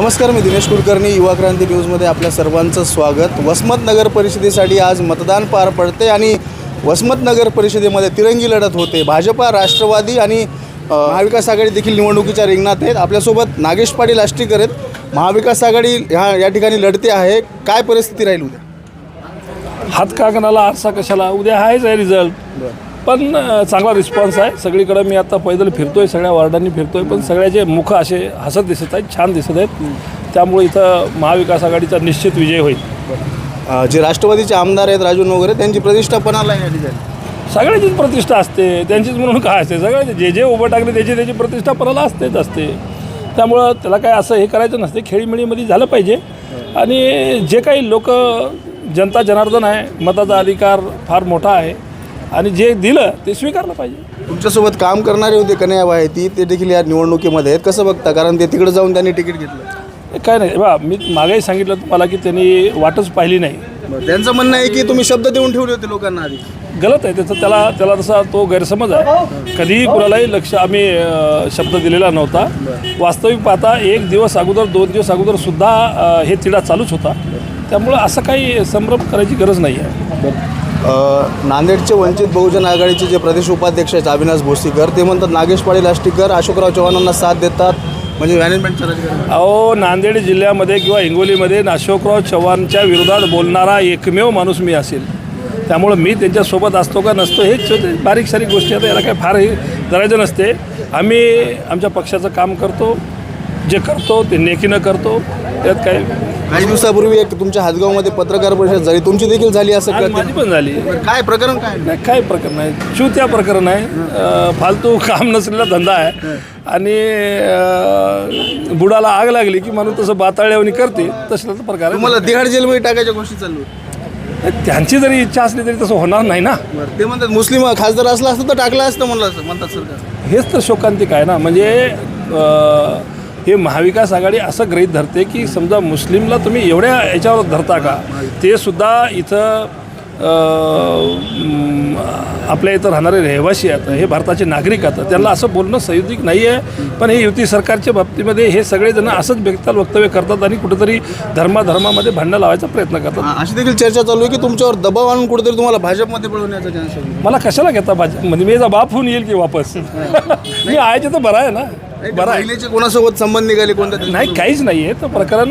नमस्कार, मी दिनेश कुलकर्णी, युवा क्रांती न्यूजमध्ये आपल्या सर्वांचं स्वागत। वसमत नगर परिषदेसाठी आज मतदान पार पडते आणि वसमत नगर परिषदेमध्ये तिरंगी लढत होते। भाजपा, राष्ट्रवादी आणि महाविकास आघाडी देखील निवडणुकीच्या रिंगणात आहेत। आपल्यासोबत नागेश पाटील आष्टीकर आहेत। महाविकास आघाडी या ठिकाणी लढते आहे। काय परिस्थिती राहील उद्या? हात का कणाला आरसा कशाला, उद्या आहेच आहे रिझल्ट। पण चांगला रिस्पॉन्स आहे सगळीकडे। मी आता पैदल फिरतोय, सगळ्या वार्डांनी फिरतोय, पण सगळ्याचे मुख असे हसत दिसत आहेत, छान दिसत आहेत। त्यामुळे इथं महाविकास आघाडीचा निश्चित विजय होईल। जे राष्ट्रवादीचे आमदार आहेत राजू नवघरे, त्यांची प्रतिष्ठा पणाला आहे या ठिकाणी। सगळ्याचीच प्रतिष्ठा असते, त्यांचीच म्हणून काय असते, सगळ्याचे जे उभं टाकले त्याची प्रतिष्ठा पणाला असतेच असते। त्यामुळं त्याला काय असं हे करायचं नसते, खेळीमेळीमध्ये झालं पाहिजे। आणि जे काही लोक, जनता जनार्दन आहे, मताचा अधिकार फार मोठा आहे आणि जे दिलं ते स्वीकारलं पाहिजे। तुमच्यासोबत काम करणारे होते कन्हैया वाहेती, ते देखील या निवडणुकीमध्ये आहेत। कसं बघता? कारण ते तिकडे जाऊन त्यांनी तिकीट घेतलं। काय नाही बा, मी मागेही सांगितलं तुम्हाला की त्यांनी वाटच पाहिली नाही। त्यांचं म्हणणं आहे की तुम्ही शब्द देऊन ठेवले होते लोकांना आधी। गलत आहे त्याला तसा तो गैरसमज आहे। कधीही कुणालाही आम्ही शब्द दिलेला नव्हता। वास्तविक पाहता एक दिवस अगोदर, 2 दिवस अगोदर सुद्धा हे तिढा चालूच होता। त्यामुळं असं काही संभ्रम करायची गरज नाही आहे। नांदेडचे वंचित बहुजन आघाडीचे जे प्रदेश उपाध्यक्ष आहेत अविनाश भोसीकर, ते म्हणतात नागेश पाटील आष्टीकर अशोकराव चव्हाणांना साथ देतात, म्हणजे मॅनेजमेंटचं राजकारण। अहो, नांदेड जिल्ह्यामध्ये किंवा हिंगोलीमध्ये अशोकराव चव्हाणच्या विरोधात बोलणारा एकमेव माणूस मी असेल। त्यामुळं मी त्यांच्यासोबत असतो का नसतो हे बारीक सारीक गोष्टी आता याला काय फार हे करायचं नसते। आम्ही आमच्या पक्षाचं काम करतो, जे करतो ते नेकीनं करतो, त्यात काय। काही दिवसापूर्वी एक तुमच्या हातगावमध्ये पत्रकार परिषद झाली, तुमची देखील झाली असं कळतं? माझी पण झाली। काय प्रकरण? काय नाही, काय प्रकरण आहे, चुत्या प्रकरण आहे, फालतू काम नसलेला धंदा आहे। आणि बुडाला आग लागली की म्हणून तसं बाताळल्यावणी करते, तसलाच प्रकार आहे। मला तिहाड जेलमध्ये टाकायच्या गोष्टी चालू आहेत। त्यांची जरी इच्छा असली तरी तसं होणार नाही ना। ते म्हणतात मुस्लिम खासदार असला असतं तर टाकला असतं म्हणतात सरकार। हेच तर शोकांतिक आहे ना। म्हणजे हे महाविकास आघाडी असं गृहीत धरते की समजा मुस्लिमला तुम्ही एवढ्या याच्यावर धरता का? ते सुद्धा इथं आपल्या इथं राहणारे रहिवासी आहेत, हे भारताचे नागरिक आहेत, त्यांना असं बोलणं संयुक्तिक नाही आहे। पण हे युती सरकारच्या बाबतीमध्ये हे सगळेजण असंच बेताल वक्तव्य करतात आणि कुठेतरी धर्मामध्ये भांडणं लावायचा प्रयत्न करतात। अशी देखील चर्चा चालू आहे की तुमच्यावर दबाव आणून कुठेतरी तुम्हाला भाजपमध्ये पळवण्याचा चान्स आहे। मला कशाला घेता भाजपमध्ये? मी बाप होऊन येईल की वापस? मी आहे तर बरं आहे ना। बरं आहे। महिलेचे कोणासोबत संबंध निघाले कोणत्या? नाही, काहीच नाही आहे। तर प्रकरण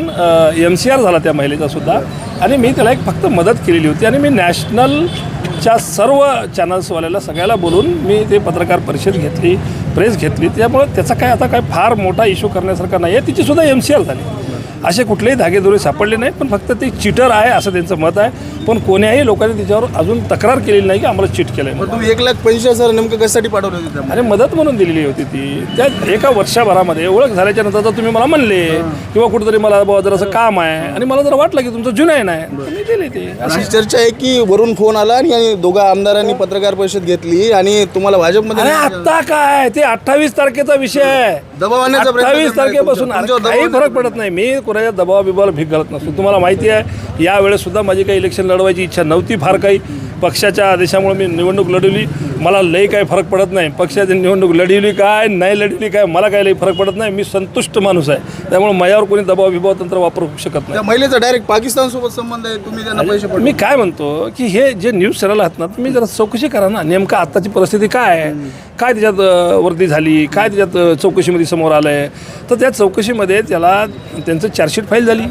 MCR झाला त्या महिलेचा सुद्धा, आणि मी त्याला एक फक्त मदत केलेली होती। आणि मी नॅशनलच्या सर्व चॅनल्सवाल्याला सगळ्याला बोलून मी ते पत्रकार परिषद घेतली, प्रेस घेतली। त्यामुळे त्याचा काय आता काय फार मोठा इश्यू करण्यासारखा नाही आहे। तिचीसुद्धा MCR झाली, असे कुठलेही धागेदोरे सापडले नाही। पण फक्त ते चिटर आहे असं त्यांचं मत आहे। पण कोण्याही लोकांनी त्याच्यावर अजून तक्रार केलेली नाही की आम्हाला चिट केलं आहे। तुम्ही 1,85,000 नेमकं कशासाठी पाठवले होते? अरे, मदत म्हणून दिलेली होती ती। त्या एका वर्षभरामध्ये ओळख झाल्याच्या नंतर तर तुम्ही मला म्हणले किंवा कुठेतरी मला बाबा जर असं काम आहे आणि मला जर वाटलं की तुमचं जुनं आहे नाही, मी दिले ते। अशी चर्चा आहे की वरून फोन आला आणि दोघा आमदारांनी पत्रकार परिषद घेतली आणि तुम्हाला भाजपमध्ये। आता काय, ते 28 तारखेचा विषय आहे। दबाव आणण्याचा प्रयत्न 28 तारखेपासून काही फरक पडत नाही। मी कोणाच्या दबावा बिबाला भीक घालत नसतो। तुम्हाला माहिती आहे यावेळेस सुद्धा माझी काही इलेक्शन लढवायची इच्छा नव्हती फार काही। पक्षाच्या आदेशामुळे मी निवडणूक लढवली, मला लई काही फरक पडत नाही। पक्षाची निवडणूक लढवली काय नाही लढवली काय, मला काही लई फरक पडत नाही। मी संतुष्ट माणूस आहे, त्यामुळे माझ्यावर कोणी दबाव बिबाव तंत्र वापरू शकत नाही। महिलेचा डायरेक्ट पाकिस्तानसोबत संबंध आहे, तुम्ही त्यांना पैसे पाठवले? मी काय म्हणतो की हे जे न्यूज चॅनल आहेत ना, तुम्ही जरा चौकशी करा ना, नेमकं आत्ताची परिस्थिती काय आहे, काय त्याच्यात वर्दी झाली, काय त्याच्यात चौकशीमध्ये समोर आलं आहे। तर त्या चौकशीमध्ये त्यांचं चार्जशीट फाईल झाली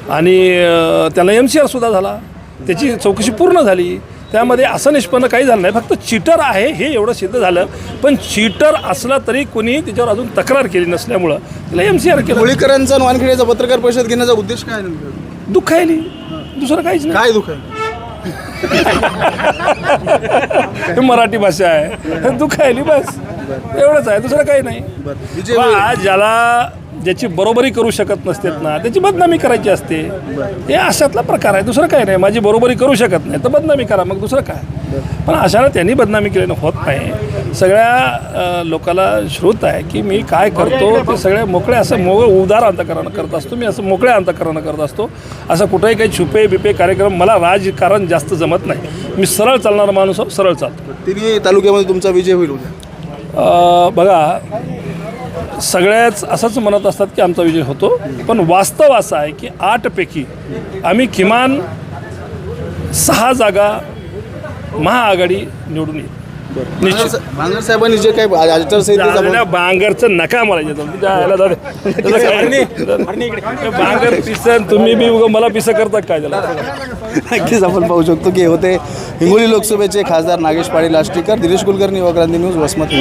आणि त्याला MCR सुद्धा झाला, त्याची चौकशी पूर्ण झाली। त्यामध्ये असं निष्पन्न काही झालं नाही, फक्त चीटर आहे हे एवढं सिद्ध झालं। पण चीटर असला तरी कोणी त्याच्यावर अजून तक्रार केली नसल्यामुळं त्याला MCR केलं। मुळीकरांचा आणि वानखेडेचा पत्रकार परिषद घेण्याचा उद्देश काय नेमकं? दुःखायली, दुसरं काहीच नाही। काय दुःख आहे? मराठी भाषा आहे, दुःखायली बस, एवढंच आहे, दुसरं काही नाही। ज्याची बरोबरी करू शकत नसतात ना, त्याची बदनामी करायची असते। हे अशातला प्रकार आहे, दुसरं काही नाही। माझी बरोबरी करू शकत नाही तर बदनामी करा, मग दुसरं काय। पण अशाला त्यांनी बदनामी केल्यानं होत नाही। सगळ्या लोकाला श्रोत आहे की मी काय करतो ते सगळ्या मोकळे, असं उदार अंतकरण करत असतो मी, असं मोकळ्या अंतकरण करत असतो। असं कुठेही काही छुपे बिपे कार्यक्रम, मला राजकारण जास्त जमत नाही। मी सरळ चालणारा माणूस आहो, सरळ चालतो। तिन्ही तालुक्यामध्ये तुमचा विजय होईल उद्या? बघा, सगळ्याच असंच म्हणत असतात की आमचा विजय होतो, पण वास्तव असं आहे की 8 पैकी आम्ही किमान 6 जागा महाआघाडी निवडून येईल. निश्चित. भांगर साहेबांनी जे काही आचारसंहितेचा झालेल्या बांगरचं नका मला बांगर पिसन तुम्ही बी उगा मला पिसं करता काय त्याला. नक्कीच आपण पाहू शकतो की होते हिंगोली लोकसभेचे खासदार नागेश पाटील आष्टीकर. दिनेश कुलकर्णी, युवा क्रांती न्यूज, वसमत.